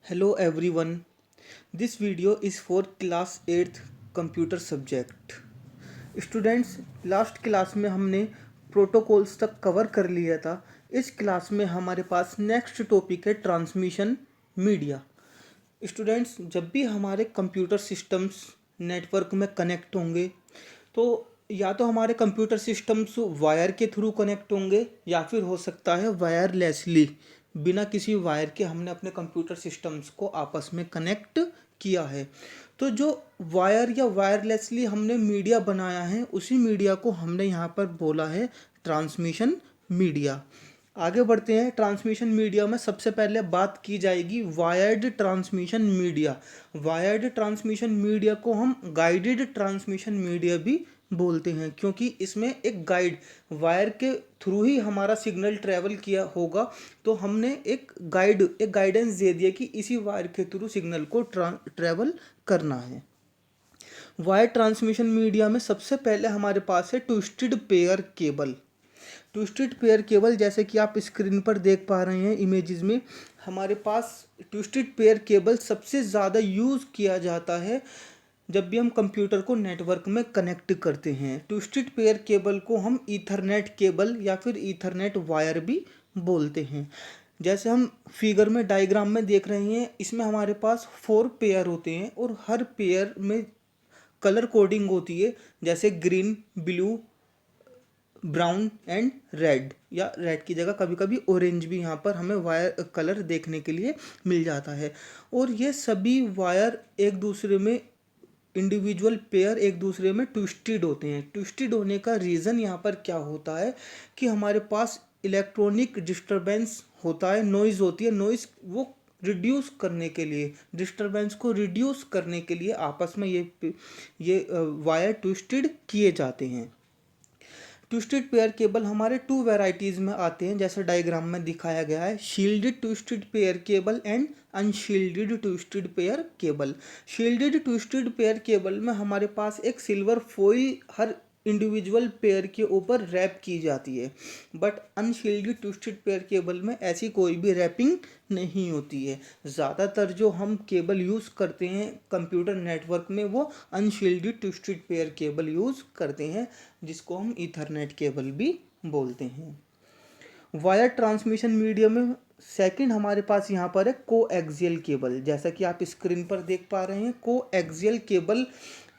Hello everyone. This video is for class 8th computer subject. Students, last class में हमने protocols तक cover कर लिया था। इस क्लास में हमारे पास नेक्स्ट टॉपिक है ट्रांसमिशन मीडिया। स्टूडेंट्स, जब भी हमारे कंप्यूटर सिस्टम्स नेटवर्क में कनेक्ट होंगे तो या तो हमारे कंप्यूटर सिस्टम्स वायर के थ्रू कनेक्ट होंगे या फिर हो सकता है वायरलेसली, बिना किसी वायर के हमने अपने कंप्यूटर सिस्टम्स को आपस में कनेक्ट किया है। तो जो वायर या वायरलेसली हमने मीडिया बनाया है उसी मीडिया को हमने यहाँ पर बोला है ट्रांसमिशन मीडिया। आगे बढ़ते हैं। ट्रांसमिशन मीडिया में सबसे पहले बात की जाएगी wired transmission media. Wired transmission media को हम गाइडेड ट्रांसमिशन मीडिया भी बोलते हैं, क्योंकि इसमें एक गाइड वायर के थ्रू ही हमारा सिग्नल ट्रैवल किया होगा। तो हमने एक गाइडेंस दे दिया कि इसी वायर के थ्रू सिग्नल को ट्रैवल करना है। वायर ट्रांसमिशन मीडिया में सबसे पहले हमारे पास है twisted pair cable. Twisted pair cable, जैसे कि आप स्क्रीन पर देख पा रहे हैं इमेजेस में, हमारे पास ट्विस्टेड पेयर केबल सबसे ज़्यादा यूज़ किया जाता है जब भी हम कंप्यूटर को नेटवर्क में कनेक्ट करते हैं। ट्विस्टेड पेयर केबल को हम ईथरनेट केबल या फिर ईथरनेट वायर भी बोलते हैं। जैसे हम फिगर में डायग्राम में देख रहे हैं, इसमें हमारे पास 4 पेयर होते हैं और हर पेयर में कलर कोडिंग होती है, जैसे green, blue, brown and red, या रेड की जगह कभी कभी ऑरेंज भी यहाँ पर हमें वायर कलर देखने के लिए मिल जाता है। और ये सभी वायर एक दूसरे में, इंडिविजुअल पेयर एक दूसरे में ट्विस्टेड होते हैं। ट्विस्टेड होने का रीज़न यहाँ पर क्या होता है कि हमारे पास इलेक्ट्रॉनिक डिस्टरबेंस होता है, नॉइज़ होती है। नॉइज़ वो रिड्यूस करने के लिए, डिस्टरबेंस को रिड्यूस करने के लिए आपस में ये वायर ट्विस्टेड किए जाते हैं। ट्विस्टेड पेयर केबल हमारे 2 वैरायटीज़ में आते हैं, जैसे डायग्राम में दिखाया गया है। Shielded twisted pair cable and unshielded twisted pair cable. Shielded twisted pair cable में हमारे पास एक सिल्वर फॉइल हर इंडिविजुअल पेयर के ऊपर रैप की जाती है, but unshielded twisted pair cable में ऐसी कोई भी रैपिंग नहीं होती है। ज़्यादातर जो हम केबल यूज़ करते हैं कंप्यूटर नेटवर्क में वो unshielded twisted pair cable use करते हैं, जिसको हम ईथरनेट केबल भी बोलते हैं। वायर ट्रांसमिशन मीडिया में सेकंड हमारे पास यहाँ पर है कोएक्सियल केबल। जैसा कि आप स्क्रीन पर देख पा रहे हैं, कोएक्सियल केबल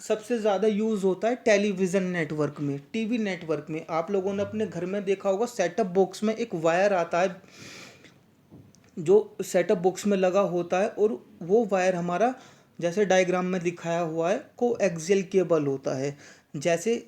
सबसे ज़्यादा यूज़ होता है टेलीविज़न नेटवर्क में, टीवी नेटवर्क में। आप लोगों ने अपने घर में देखा होगा, सेटअप बॉक्स में एक वायर आता है जो सेटअप बॉक्स में लगा होता है, और वो वायर हमारा जैसे डायग्राम में दिखाया हुआ है कोएक्सियल केबल होता है। जैसे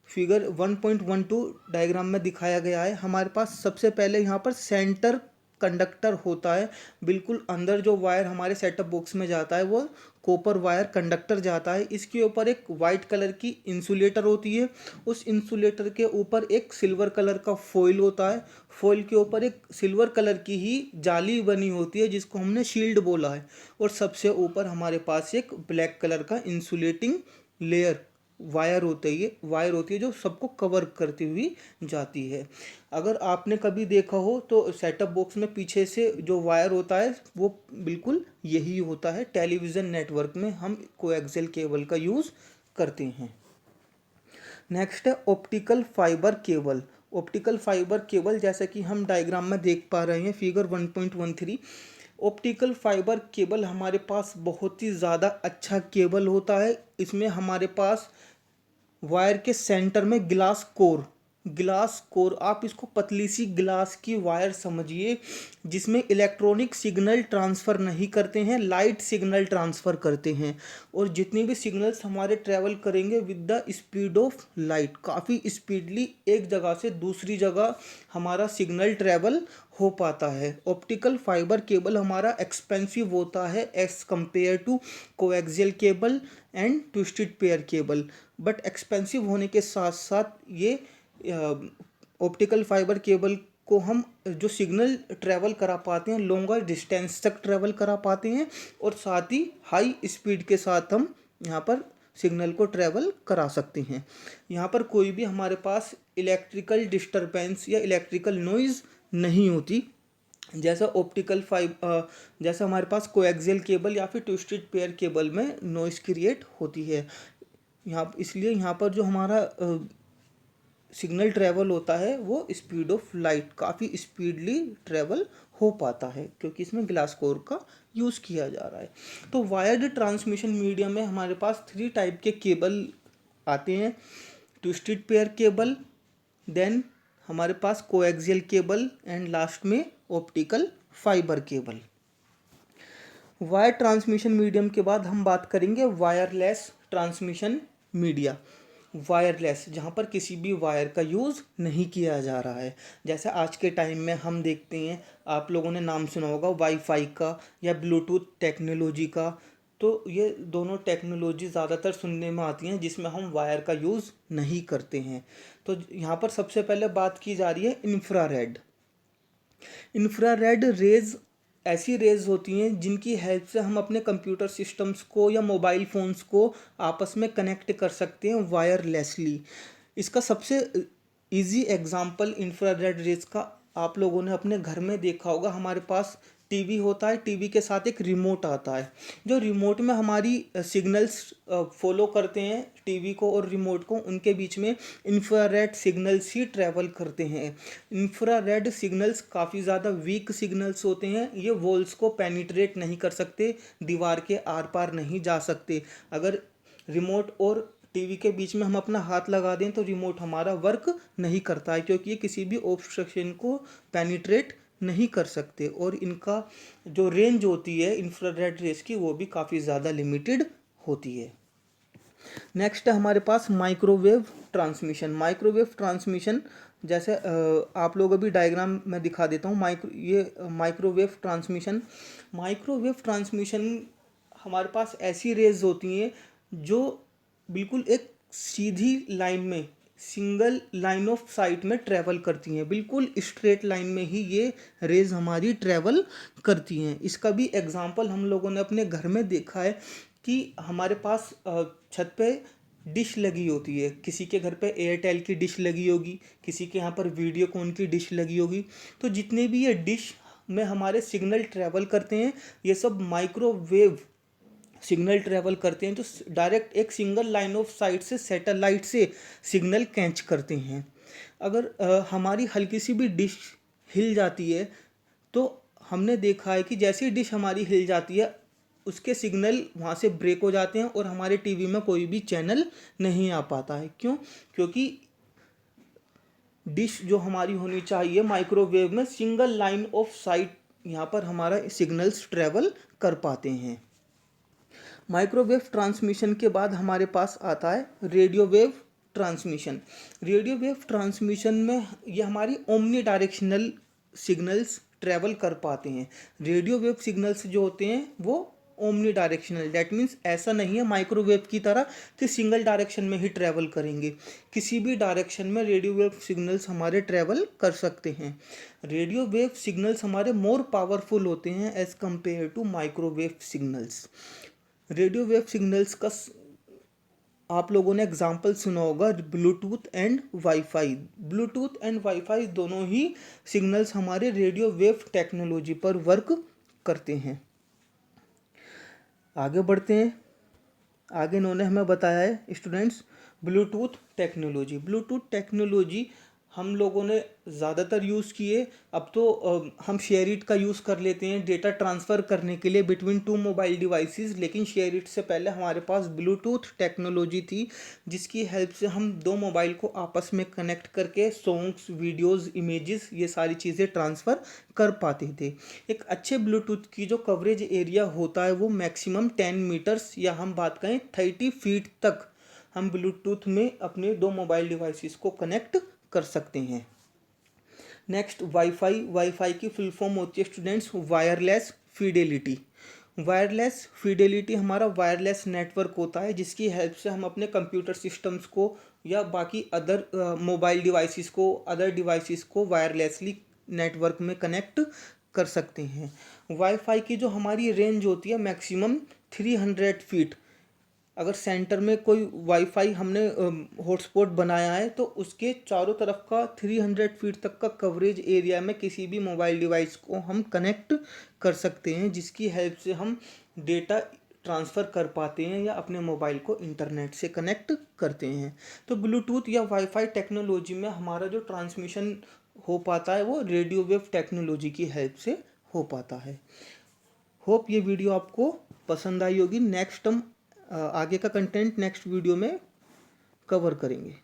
फिगर 1.12 डायग्राम में दिखाया गया है, हमारे पास सबसे पहले यहाँ पर सेंटर कंडक्टर होता है। बिल्कुल अंदर जो वायर हमारे सेटअप बॉक्स में जाता है वो कॉपर वायर कंडक्टर जाता है। इसके ऊपर एक वाइट कलर की इंसुलेटर होती है। उस इंसुलेटर के ऊपर एक सिल्वर कलर का फॉइल होता है। फॉइल के ऊपर एक सिल्वर कलर की ही जाली बनी होती है, जिसको हमने शील्ड बोला है। और सबसे ऊपर हमारे पास एक ब्लैक कलर का इंसुलेटिंग लेयर वायर होती है जो सबको कवर करती हुई जाती है। अगर आपने कभी देखा हो तो सेटअप बॉक्स में पीछे से जो वायर होता है वो बिल्कुल यही होता है। टेलीविज़न नेटवर्क में हम कोएक्सियल केबल का यूज़ करते हैं। नेक्स्ट है optical fibre cable. Optical fibre cable, जैसा कि हम डायग्राम में देख पा रहे हैं फिगर 1.13, ऑप्टिकल फाइबर केबल हमारे पास बहुत ही ज़्यादा अच्छा केबल होता है। इसमें हमारे पास वायर के सेंटर में ग्लास कोर, आप इसको पतली सी ग्लास की वायर समझिए, जिसमें इलेक्ट्रॉनिक सिग्नल ट्रांसफ़र नहीं करते हैं, लाइट सिग्नल ट्रांसफ़र करते हैं। और जितनी भी सिग्नल्स हमारे ट्रैवल करेंगे with the speed of light, काफ़ी स्पीडली एक जगह से दूसरी जगह हमारा सिग्नल ट्रैवल हो पाता है। ऑप्टिकल फाइबर केबल हमारा एक्सपेंसिव होता है as compare to coaxial cable and twisted pair cable, but expensive होने के साथ साथ ये ऑप्टिकल फाइबर केबल को हम जो सिग्नल ट्रैवल करा पाते हैं, लॉन्गर डिस्टेंस तक ट्रैवल करा पाते हैं, और साथ ही हाई स्पीड के साथ हम यहाँ पर सिग्नल को ट्रैवल करा सकते हैं। यहाँ पर कोई भी हमारे पास इलेक्ट्रिकल डिस्टरबेंस या इलेक्ट्रिकल नॉइज़ नहीं होती। जैसा जैसा हमारे पास कोएक्सियल केबल या फिर ट्विस्टेड पेयर केबल में नॉइस क्रिएट होती है। इसलिए यहाँ पर जो हमारा सिग्नल ट्रैवल होता है वो स्पीड ऑफ लाइट काफ़ी स्पीडली ट्रैवल हो पाता है, क्योंकि इसमें ग्लास कोर का यूज़ किया जा रहा है। तो वायर्ड ट्रांसमिशन मीडियम में हमारे पास 3 टाइप के केबल आते हैं। ट्विस्टेड पेयर केबल, देन हमारे पास कोएक्सियल केबल एंड लास्ट में optical fibre cable. Wire transmission medium के बाद हम बात करेंगे वायरलेस ट्रांसमिशन मीडिया। वायरलेस, जहाँ पर किसी भी वायर का यूज़ नहीं किया जा रहा है। जैसे आज के टाइम में हम देखते हैं, आप लोगों ने नाम सुना होगा वाईफाई का या ब्लूटूथ टेक्नोलॉजी का। तो ये दोनों टेक्नोलॉजी ज़्यादातर सुनने में आती हैं जिसमें हम वायर का यूज़ नहीं करते हैं। तो यहाँ पर सबसे पहले बात की जा रही है इंफ्रारेड। इंफ्रारेड रेज ऐसी रेज होती हैं जिनकी हेल्प से हम अपने कंप्यूटर सिस्टम्स को या मोबाइल फ़ोन्स को आपस में कनेक्ट कर सकते हैं वायरलेसली। इसका सबसे इजी एग्जांपल इंफ्रारेड रेज का आप लोगों ने अपने घर में देखा होगा। हमारे पास टीवी होता है, टीवी के साथ एक रिमोट आता है, जो रिमोट में हमारी सिग्नल्स फॉलो करते हैं टीवी को और रिमोट को। उनके बीच में इंफ्रारेड सिग्नल्स ही ट्रैवल करते हैं। इंफ्रारेड सिग्नल्स काफ़ी ज़्यादा वीक सिग्नल्स होते हैं। ये वॉल्स को पेनिट्रेट नहीं कर सकते, दीवार के आर पार नहीं जा सकते। अगर रिमोट और टीवी के बीच में हम अपना हाथ लगा दें तो रिमोट हमारा वर्क नहीं करता है, क्योंकि ये किसी भी ऑब्स्ट्रक्शन को पेनिट्रेट नहीं कर सकते। और इनका जो रेंज होती है इंफ्रारेड रेज की, वो भी काफ़ी ज़्यादा लिमिटेड होती है। नेक्स्ट है हमारे पास माइक्रोवेव ट्रांसमिशन। माइक्रोवेव ट्रांसमिशन जैसे आप लोग अभी डायग्राम में दिखा देता हूँ। माइक्रोवेव ट्रांसमिशन हमारे पास ऐसी रेज होती हैं जो बिल्कुल एक सीधी लाइन में, सिंगल लाइन ऑफ साइट में ट्रैवल करती हैं। बिल्कुल स्ट्रेट लाइन में ही ये रेज हमारी ट्रैवल करती हैं। इसका भी एग्जांपल हम लोगों ने अपने घर में देखा है कि हमारे पास छत पे डिश लगी होती है। किसी के घर पे एयरटेल की डिश लगी होगी, किसी के यहाँ पर वीडियोकॉन की डिश लगी होगी। तो जितने भी ये डिश में हमारे सिग्नल ट्रैवल करते हैं, ये सब माइक्रोवेव सिग्नल ट्रैवल करते हैं, जो डायरेक्ट एक सिंगल लाइन ऑफ साइट से सैटेलाइट से सिग्नल कैच करते हैं। अगर हमारी हल्की सी भी डिश हिल जाती है तो हमने देखा है कि जैसे ही डिश हमारी हिल जाती है उसके सिग्नल वहाँ से ब्रेक हो जाते हैं और हमारे टीवी में कोई भी चैनल नहीं आ पाता है। क्यों? क्योंकि डिश जो हमारी होनी चाहिए माइक्रोवेव में, सिंगल लाइन ऑफ साइट यहाँ पर हमारा सिग्नल्स ट्रैवल कर पाते हैं। माइक्रोवेव ट्रांसमिशन के बाद हमारे पास आता है radio wave transmission. Radio wave transmission में ये हमारी ओमनी डायरेक्शनल सिग्नल्स ट्रैवल कर पाते हैं। रेडियो वेव सिग्नल्स जो होते हैं वो ओमनी डायरेक्शनल, दैट मीन्स ऐसा नहीं है माइक्रोवेव की तरह कि सिंगल डायरेक्शन में ही ट्रैवल करेंगे। किसी भी डायरेक्शन में रेडियो वेव सिग्नल्स हमारे ट्रैवल कर सकते हैं। रेडियो वेव सिग्नल्स हमारे मोर पावरफुल होते हैं as compare to microwave signals. Radio wave signals का आप लोगों ने एग्जाम्पल सुना होगा Bluetooth and wifi. Bluetooth and wifi दोनों ही सिग्नल्स हमारे रेडियो वेव टेक्नोलॉजी पर वर्क करते हैं। आगे बढ़ते हैं। आगे इन्होंने हमें बताया है students Bluetooth technology. Bluetooth technology हम लोगों ने ज़्यादातर यूज़ किए। अब तो हम शेयरिट का यूज़ कर लेते हैं डेटा ट्रांसफ़र करने के लिए बिटवीन 2 मोबाइल डिवाइसेस, लेकिन शेयरिट से पहले हमारे पास ब्लूटूथ टेक्नोलॉजी थी, जिसकी हेल्प से हम 2 मोबाइल को आपस में कनेक्ट करके सॉन्ग्स, वीडियोज़, इमेजेस, ये सारी चीज़ें ट्रांसफ़र कर पाते थे। एक अच्छे ब्लूटूथ की जो कवरेज एरिया होता है वो मैक्सिमम 10 मीटर्स या हम बात करें 30 फीट तक हम ब्लूटूथ में अपने 2 मोबाइल डिवाइसेस को कनेक्ट कर सकते हैं। Next wifi. वाईफाई की फुल फॉर्म होती है students wireless Fidelity. Wireless Fidelity हमारा वायरलेस नेटवर्क होता है जिसकी हेल्प से हम अपने कंप्यूटर सिस्टम्स को या बाकी अदर मोबाइल डिवाइसेस को, अदर डिवाइसेस को वायरलेसली नेटवर्क में कनेक्ट कर सकते हैं। वाईफाई की जो हमारी रेंज होती है मैक्सिमम 300 फीट, अगर सेंटर में कोई वाईफाई हमने हॉटस्पॉट बनाया है तो उसके चारों तरफ का 300 फीट तक का कवरेज एरिया में किसी भी मोबाइल डिवाइस को हम कनेक्ट कर सकते हैं, जिसकी हेल्प से हम डेटा ट्रांसफ़र कर पाते हैं या अपने मोबाइल को इंटरनेट से कनेक्ट करते हैं। तो ब्लूटूथ या वाईफाई टेक्नोलॉजी में हमारा जो ट्रांसमिशन हो पाता है वो रेडियो वेव टेक्नोलॉजी की हेल्प से हो पाता है। होप ये वीडियो आपको पसंद आई होगी। नेक्स्ट हम आगे का कंटेंट नेक्स्ट वीडियो में कवर करेंगे।